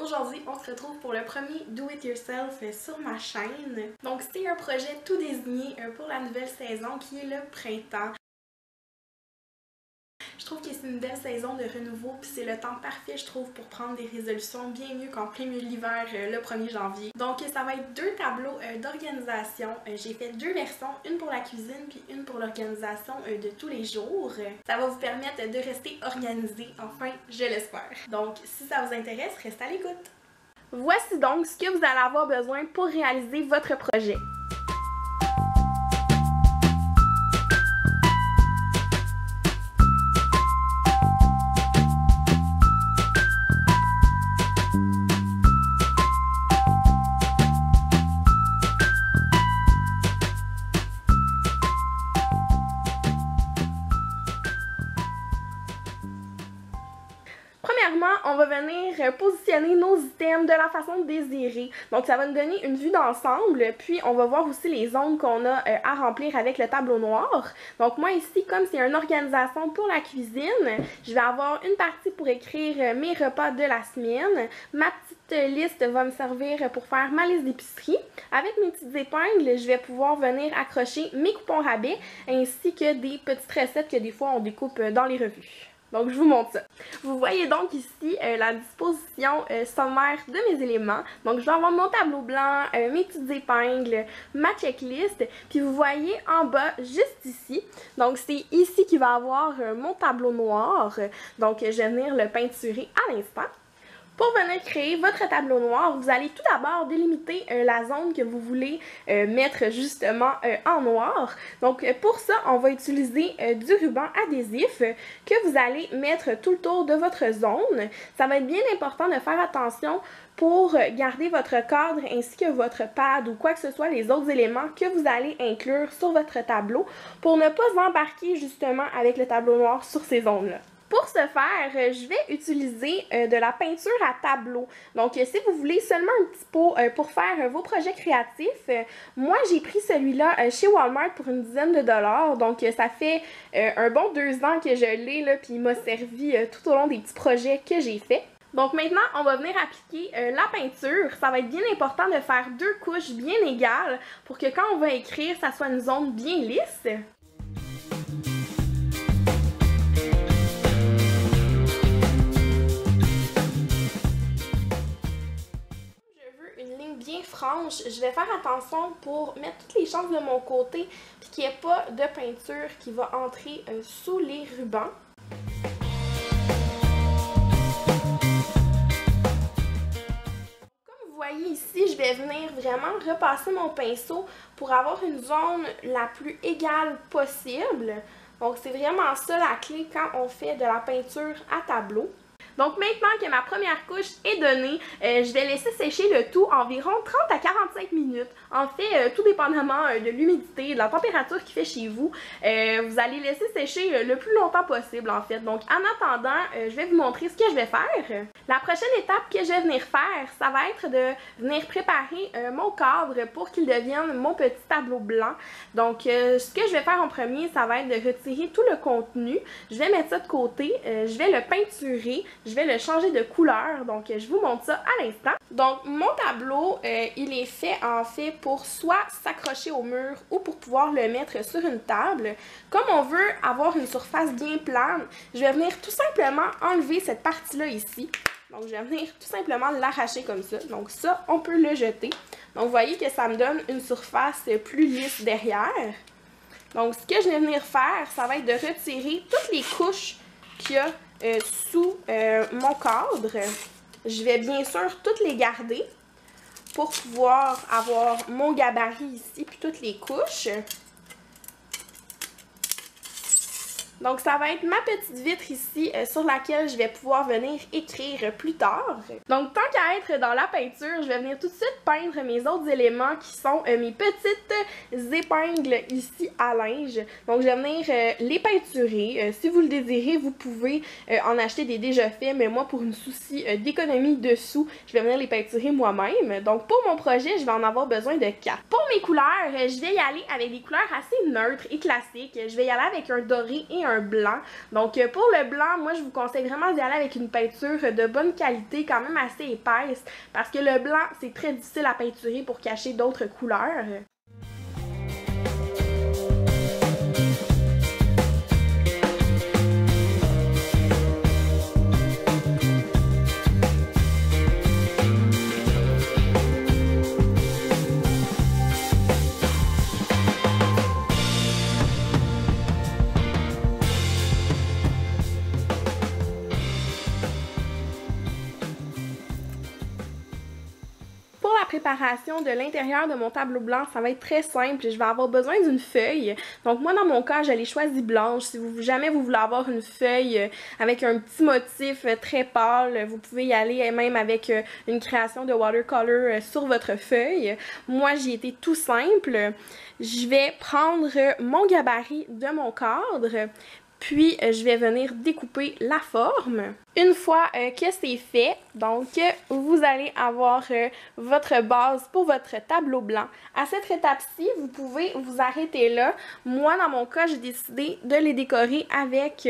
Aujourd'hui, on se retrouve pour le premier Do It Yourself sur ma chaîne. Donc, c'est un projet tout désigné pour la nouvelle saison qui est le printemps. Je trouve que c'est une belle saison de renouveau, puis c'est le temps parfait, je trouve, pour prendre des résolutions bien mieux qu'en plein milieu de l'hiver le 1er janvier. Donc, ça va être deux tableaux d'organisation. J'ai fait deux versions, une pour la cuisine puis une pour l'organisation de tous les jours. Ça va vous permettre de rester organisé, enfin, je l'espère. Donc, si ça vous intéresse, restez à l'écoute. Voici donc ce que vous allez avoir besoin pour réaliser votre projet. Premièrement, on va venir positionner nos items de la façon désirée. Donc, ça va nous donner une vue d'ensemble, puis on va voir aussi les zones qu'on a à remplir avec le tableau noir. Donc, moi ici, comme c'est une organisation pour la cuisine, je vais avoir une partie pour écrire mes repas de la semaine. Ma petite liste va me servir pour faire ma liste d'épicerie. Avec mes petites épingles, je vais pouvoir venir accrocher mes coupons rabais, ainsi que des petites recettes que des fois on découpe dans les revues. Donc, je vous montre ça. Vous voyez donc ici la disposition sommaire de mes éléments. Donc, je vais avoir mon tableau blanc, mes petites épingles, ma checklist. Puis, vous voyez en bas, juste ici. Donc, c'est ici qu'il va avoir mon tableau noir. Donc, je vais venir le peinturer à l'instant. Pour venir créer votre tableau noir, vous allez tout d'abord délimiter la zone que vous voulez mettre justement en noir. Donc pour ça, on va utiliser du ruban adhésif que vous allez mettre tout le tour de votre zone. Ça va être bien important de faire attention pour garder votre cadre ainsi que votre pad ou quoi que ce soit les autres éléments que vous allez inclure sur votre tableau pour ne pas embarquer justement avec le tableau noir sur ces zones-là. Pour ce faire, je vais utiliser de la peinture à tableau. Donc, si vous voulez seulement un petit pot pour faire vos projets créatifs, moi, j'ai pris celui-là chez Walmart pour une dizaine de dollars. Donc, ça fait un bon 2 ans que je l'ai, là, puis il m'a servi tout au long des petits projets que j'ai faits. Donc maintenant, on va venir appliquer la peinture. Ça va être bien important de faire 2 couches bien égales pour que quand on va écrire, ça soit une zone bien lisse. Bien franche, je vais faire attention pour mettre toutes les chances de mon côté puis qu'il n'y ait pas de peinture qui va entrer sous les rubans. Comme vous voyez ici, je vais venir vraiment repasser mon pinceau pour avoir une zone la plus égale possible. Donc c'est vraiment ça la clé quand on fait de la peinture à tableau. Donc maintenant que ma première couche est donnée, je vais laisser sécher le tout environ 30 à 45 minutes. En fait, tout dépendamment de l'humidité, de la température qu'il fait chez vous, vous allez laisser sécher le plus longtemps possible en fait. Donc en attendant, je vais vous montrer ce que je vais faire. La prochaine étape que je vais venir faire, ça va être de venir préparer mon cadre pour qu'il devienne mon petit tableau blanc. Donc ce que je vais faire en premier, ça va être de retirer tout le contenu. Je vais mettre ça de côté, je vais le peinturer. Je vais le changer de couleur, donc je vous montre ça à l'instant. Donc mon tableau, il est fait en fait pour soit s'accrocher au mur ou pour pouvoir le mettre sur une table. Comme on veut avoir une surface bien plane, je vais venir tout simplement enlever cette partie-là ici. Donc je vais venir tout simplement l'arracher comme ça. Donc ça, on peut le jeter. Donc vous voyez que ça me donne une surface plus lisse derrière. Donc ce que je vais venir faire, ça va être de retirer toutes les couches qu'il y a sous mon cadre. Je vais bien sûr toutes les garder pour pouvoir avoir mon gabarit ici puis toutes les couches. Donc ça va être ma petite vitre ici sur laquelle je vais pouvoir venir écrire plus tard. Donc tant qu'à être dans la peinture, je vais venir tout de suite peindre mes autres éléments qui sont mes petites épingles ici à linge. Donc je vais venir les peinturer. Si vous le désirez, vous pouvez en acheter des déjà faits, mais moi pour une souci d'économie de sous, je vais venir les peinturer moi-même. Donc pour mon projet, je vais en avoir besoin de 4. Pour mes couleurs, je vais y aller avec des couleurs assez neutres et classiques. Je vais y aller avec un doré et un un blanc. Donc pour le blanc, moi je vous conseille vraiment d'y aller avec une peinture de bonne qualité, quand même assez épaisse, parce que le blanc c'est très difficile à peinturer pour cacher d'autres couleurs. Préparation de l'intérieur de mon tableau blanc, ça va être très simple. Je vais avoir besoin d'une feuille. Donc moi dans mon cas, je l'ai choisie blanche. Si jamais vous voulez avoir une feuille avec un petit motif très pâle, vous pouvez y aller même avec une création de watercolor sur votre feuille. Moi j'y étais tout simple. Je vais prendre mon gabarit de mon cadre. Puis, je vais venir découper la forme. Une fois que c'est fait, donc, vous allez avoir votre base pour votre tableau blanc. À cette étape-ci, vous pouvez vous arrêter là. Moi, dans mon cas, j'ai décidé de les décorer avec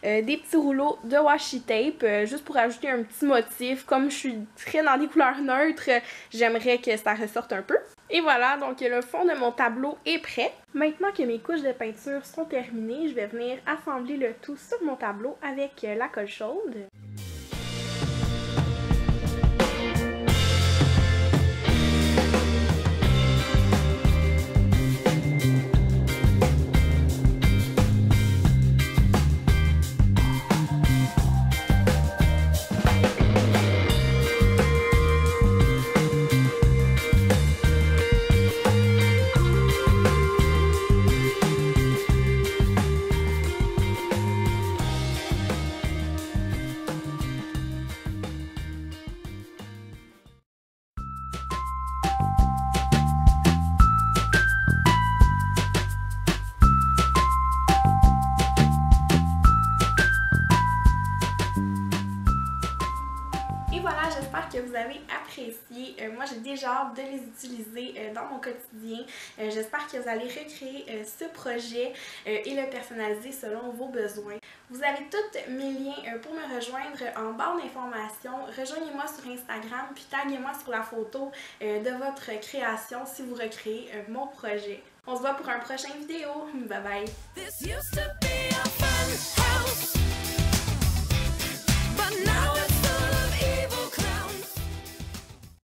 des petits rouleaux de washi tape, juste pour ajouter un petit motif. Comme je suis très dans des couleurs neutres, j'aimerais que ça ressorte un peu. Et voilà, donc le fond de mon tableau est prêt. Maintenant que mes couches de peinture sont terminées, je vais venir assembler le tout sur mon tableau avec la colle chaude. J'espère que vous avez apprécié. Moi, j'ai déjà hâte de les utiliser dans mon quotidien. J'espère que vous allez recréer ce projet et le personnaliser selon vos besoins. Vous avez tous mes liens pour me rejoindre en barre d'informations. Rejoignez-moi sur Instagram puis taguez-moi sur la photo de votre création si vous recréez mon projet. On se voit pour un prochain vidéo. Bye bye!